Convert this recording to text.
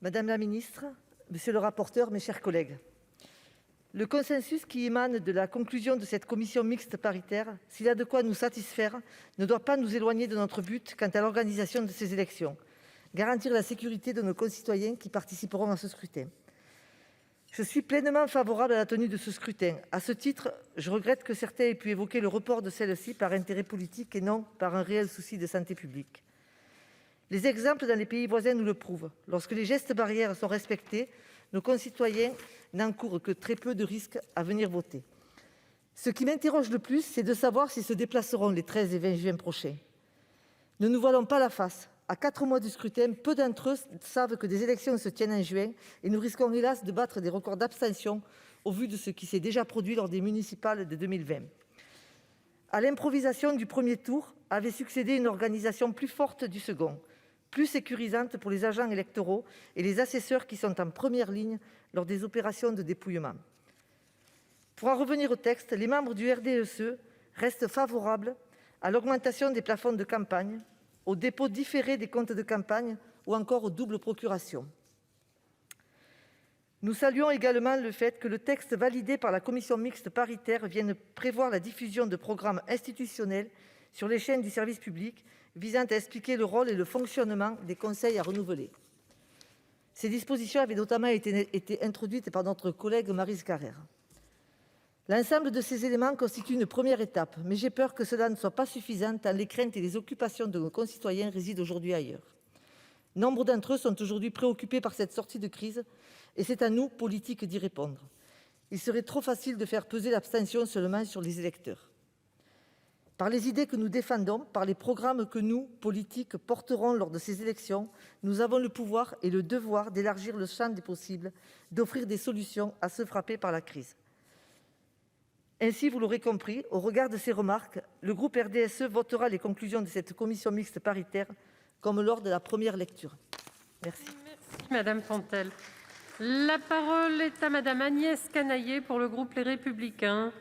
Madame la ministre, monsieur le rapporteur, mes chers collègues, le consensus qui émane de la conclusion de cette commission mixte paritaire, s'il a de quoi nous satisfaire, ne doit pas nous éloigner de notre but quant à l'organisation de ces élections : garantir la sécurité de nos concitoyens qui participeront à ce scrutin. Je suis pleinement favorable à la tenue de ce scrutin. À ce titre, je regrette que certains aient pu évoquer le report de celle-ci par intérêt politique et non par un réel souci de santé publique. Les exemples dans les pays voisins nous le prouvent. Lorsque les gestes barrières sont respectés, nos concitoyens n'encourent que très peu de risques à venir voter. Ce qui m'interroge le plus, c'est de savoir s'ils se déplaceront les 13 et 20 juin prochains. Ne nous voilons pas la face. À 4 mois du scrutin, peu d'entre eux savent que des élections se tiennent en juin et nous risquons hélas de battre des records d'abstention au vu de ce qui s'est déjà produit lors des municipales de 2020. À l'improvisation du premier tour avait succédé une organisation plus forte du second, plus sécurisante pour les agents électoraux et les assesseurs qui sont en première ligne lors des opérations de dépouillement. Pour en revenir au texte, les membres du RDSE restent favorables à l'augmentation des plafonds de campagne, au dépôt différé des comptes de campagne ou encore aux doubles procurations. Nous saluons également le fait que le texte validé par la commission mixte paritaire vienne prévoir la diffusion de programmes institutionnels sur les chaînes du service public visant à expliquer le rôle et le fonctionnement des conseils à renouveler. Ces dispositions avaient notamment été introduites par notre collègue Maryse Carrère. L'ensemble de ces éléments constitue une première étape, mais j'ai peur que cela ne soit pas suffisant tant les craintes et les occupations de nos concitoyens résident aujourd'hui ailleurs. Nombre d'entre eux sont aujourd'hui préoccupés par cette sortie de crise et c'est à nous, politiques, d'y répondre. Il serait trop facile de faire peser l'abstention seulement sur les électeurs. Par les idées que nous défendons, par les programmes que nous, politiques, porterons lors de ces élections, nous avons le pouvoir et le devoir d'élargir le champ des possibles, d'offrir des solutions à ceux frappés par la crise. Ainsi, vous l'aurez compris, au regard de ces remarques, le groupe RDSE votera les conclusions de cette commission mixte paritaire comme lors de la première lecture. Merci. Merci Madame Pentel. La parole est à Madame Agnès Canayer pour le groupe Les Républicains.